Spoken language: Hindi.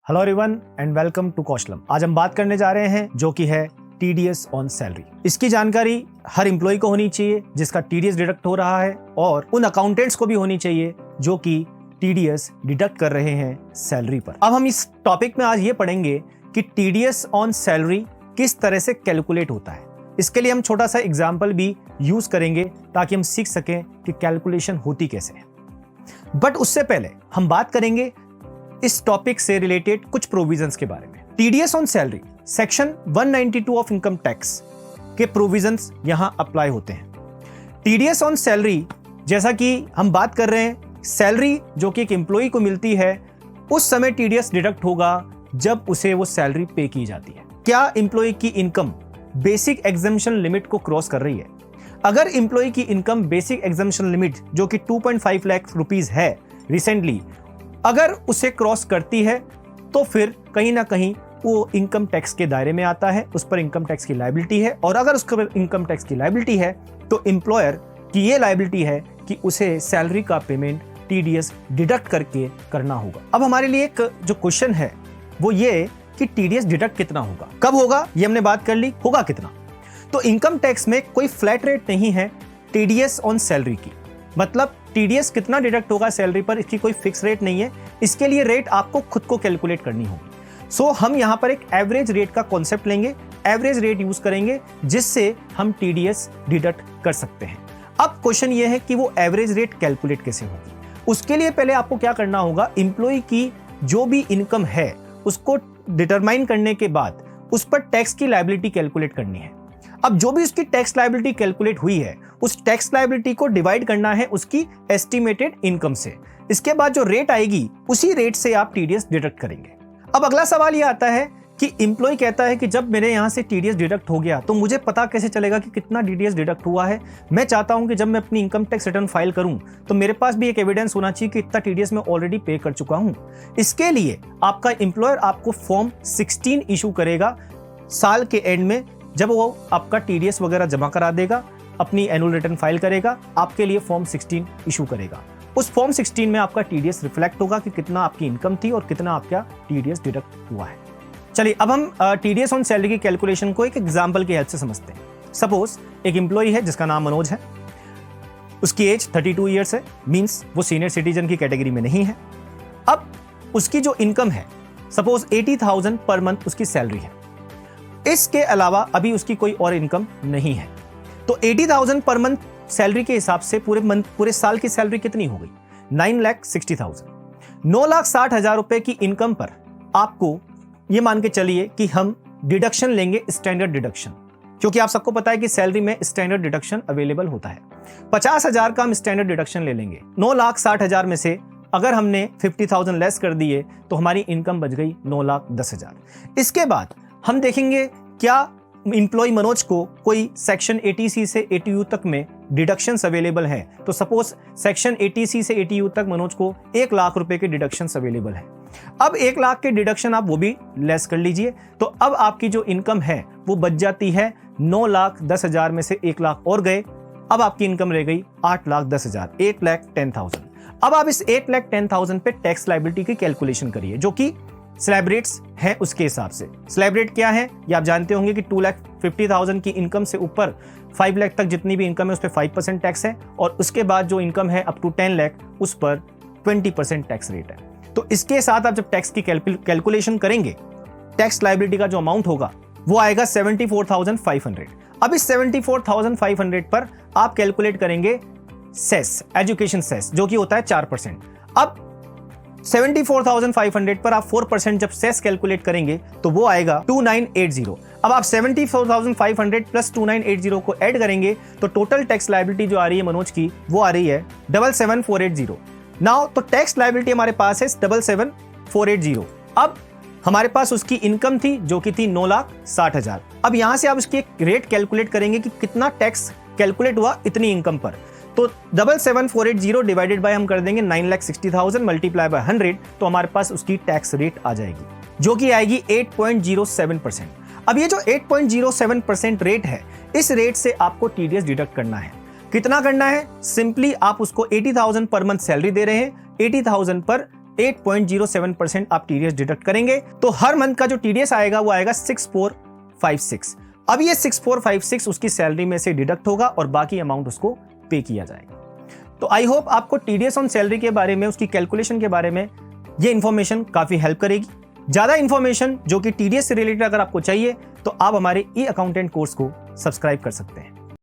Hello everyone and welcome to Kaushalam. आज हम बात करने जा रहे हैं जो कि है टीडीएस ऑन सैलरी। इसकी जानकारी हर एम्प्लॉय को होनी चाहिए जिसका टीडीएस डिडक्ट हो रहा है, और उन अकाउंटेंट्स को भी होनी चाहिए जो कि टीडीएस डिडक्ट कर रहे हैं सैलरी पर। अब हम इस टॉपिक में आज ये पढ़ेंगे कि टीडीएस ऑन सैलरी किस तरह से कैलकुलेट होता है। इसके लिए हम छोटा सा एग्जाम्पल भी यूज करेंगे ताकि हम सीख सकें कि कैलकुलेशन होती कैसे है। बट उससे पहले हम बात करेंगे इस टॉपिक से रिलेटेड कुछ प्रोविजंस के बारे में। TDS on salary section 192 of income tax के प्रोविजंस यहां अप्लाई होते हैं। टीडीएस ऑन सैलरी, जैसा कि हम बात कर रहे हैं, सैलरी जो कि एक एम्प्लॉय को मिलती है उस समय टीडीएस डिडक्ट होगा जब उसे वो सैलरी पे की जाती है। क्या एम्प्लॉय की इनकम बेसिक एग्जम्पशन लिमिट को क्रॉस कर रही है? अगर एम्प्लॉय की इनकम बेसिक एग्जम्पशन लिमिट जो कि 2.5 लाख रुपीज है रिसेंटली, अगर उसे क्रॉस करती है तो फिर कहीं ना कहीं वो इनकम टैक्स के दायरे में आता है, उस पर इनकम टैक्स की लायबिलिटी है। और अगर उस पर इनकम टैक्स की लायबिलिटी है तो एम्प्लॉयर की ये लायबिलिटी है कि उसे सैलरी का पेमेंट टीडीएस डिडक्ट करके करना होगा। अब हमारे लिए एक जो क्वेश्चन है वो ये कि टीडीएस डिडक्ट कितना होगा, कब होगा, ये हमने बात कर ली, होगा कितना। तो इनकम टैक्स में कोई फ्लैट रेट नहीं है टीडीएस ऑन सैलरी की, मतलब टीडीएस कितना डिडक्ट होगा सैलरी पर, इसकी कोई फिक्स रेट नहीं है। इसके लिए रेट आपको खुद को कैलकुलेट करनी होगी। सो हम यहां पर एक एवरेज रेट का कॉन्सेप्ट लेंगे, एवरेज रेट यूज करेंगे जिससे हम टीडीएस डिडक्ट कर सकते हैं। अब क्वेश्चन ये है कि वो एवरेज रेट कैलकुलेट कैसे होगी। उसके लिए पहले आपको क्या करना होगा, एम्प्लॉय की जो भी इनकम है उसको डिटरमाइन करने के बाद उस पर टैक्स की लायबिलिटी कैलकुलेट करनी है। अब जो भी उसकी टैक्स लायबिलिटी कैलकुलेट हुई है उस टैक्स लायबिलिटी को डिवाइड करना है उसकी एस्टिमेटेड इनकम से। इसके बाद जो रेट आएगी उसी रेट से आप टीडीएस डिडक्ट करेंगे। अब अगला सवाल यह आता है कि एम्प्लॉय कहता है कि जब मेरे यहां से टीडीएस डिडक्ट हो गया तो मुझे पता कैसे चलेगा कि कितना टीडीएस डिडक्ट हुआ है। मैं चाहता हूं कि जब मैं अपनी इनकम टैक्स रिटर्न फाइल करूं तो मेरे पास भी एक एविडेंस होना चाहिए कि इतना टीडीएस मैं ऑलरेडी पे कर चुका हूं। इसके लिए आपका एम्प्लॉयर आपको फॉर्म 16 इशू करेगा साल के एंड में, जब वो आपका टीडीएस वगैरह जमा करा देगा, अपनी एनुअल रिटर्न फाइल करेगा, आपके लिए फॉर्म 16 इशू करेगा। उस फॉर्म 16 में आपका टीडीएस रिफ्लेक्ट होगा कि कितना आपकी इनकम थी और कितना आपका टीडीएस डिडक्ट हुआ है। चलिए अब हम टीडीएस ऑन सैलरी की कैलकुलेशन को एक एग्जांपल की हेल्प से समझते हैं। सपोज एक एम्प्लॉय है जिसका नाम मनोज है, उसकी एज 32 ईयर्स है, मींस वो सीनियर सिटीजन की कैटेगरी में नहीं है। अब उसकी जो इनकम है सपोज 80,000 पर मंथ उसकी सैलरी है, इसके अलावा अभी उसकी कोई और इनकम नहीं है। तो 80,000 पर मंथ सैलरी के हिसाब से पूरे साल की सैलरी कितनी हो गई? 9,60,000। 9,60,000 रुपए की इनकम पर आपको ये मान के चलिए कि हम डिडक्शन लेंगे, स्टैंडर्ड डिडक्शन, क्योंकि आप सबको पता है कि सैलरी में स्टैंडर्ड डिडक्शन अवेलेबल होता है। 50,000 का हम स्टैंडर्ड डिडक्शन ले लेंगे। 9,60,000 में से अगर हमने 50,000 लेस कर दिए तो हमारी इनकम बच गई 9,10,000। इसके बाद हम देखेंगे क्या एम्प्लॉय मनोज को कोई सेक्शन 80C से 80U तक में डिडक्शंस अवेलेबल हैं। तो सपोज सेक्शन 80C से 80U तक मनोज को 1 लाख रुपए के डिडक्शंस अवेलेबल है। अब 1 लाख के डिडक्शन आप वो भी लेस कर लीजिए, तो अब आपकी जो इनकम है वो बच जाती है 9,10,000 में से 1 लाख और गए, अब आपकी इनकम रह गई 8,10,000, 8,10,000। अब आप इस 8,10,000 पे टैक्स लायबिलिटी की कैलकुलेशन करिए जो कि स्लैब रेट्स हैं उसके हिसाब से। स्लैब रेट क्या है ये आप जानते होंगे कि 2,50,000 की इनकम से ऊपर 5 लाख तक जितनी भी इनकम है उस पर 5% टैक्स है, और उसके बाद जो इनकम है अप टू 10 लाख उस पर 20% टैक्स रेट है। तो इसके साथ आप जब टैक्स की कैलकुलेशन करेंगे, टैक्स लायबिलिटी का जो अमाउंट होगा वो आएगा 74,500। अब इस 74,500 पर आप कैलकुलेट करेंगे सेस, एजुकेशन सेस, जो कि होता है 4%। अब 74,500 पर आप 4% जब सेस कैलकुलेट करेंगे तो वो आएगा 2,980। अब आप 74,500 प्लस 2,980 को ऐड करेंगे तो टोटल टैक्स लायबिलिटी जो आ रही है मनोज की वो आ रही है 77,480। नाउ तो टैक्स लायबिलिटी हमारे पास है 77,480। अब हमारे पास उसकी इनकम थी जो कि थी 9,60,000। अब यहां से आप उसकी एक रेट कैलकुलेट करेंगे कि कितना टैक्स कैलकुलेट हुआ इतनी इनकम पर। तो 77,480 डिवाइडेड बाय हम कर देंगे 9,60,000 मल्टीप्लाई बाय 100, तो हमारे पास उसकी टैक्स रेट आ जाएगी जो कि आएगी 8.07%। अब ये जो 8.07% रेट है, इस रेट से आपको टीडीएस डिडक्ट करना है। कितना करना है? सिंपली आप उसको 80,000 पर मंथ सैलरी दे रहे हैं, 80,000 पर 8.07% आप टीडीएस डिडक्ट करेंगे तो हर मंथ का जो टीडीएस आएगा वो आएगा 6456। अब ये 6456 उसकी सैलरी में से डिडक्ट होगा और बाकी अमाउंट उसको पे किया जाएगा। तो आई होप आपको टीडीएस ऑन सैलरी के बारे में, उसकी कैलकुलेशन के बारे में ये इन्फॉर्मेशन काफी हेल्प करेगी। ज्यादा इन्फॉर्मेशन जो कि टीडीएस से रिलेटेड अगर आपको चाहिए तो आप हमारे ई अकाउंटेंट कोर्स को सब्सक्राइब कर सकते हैं।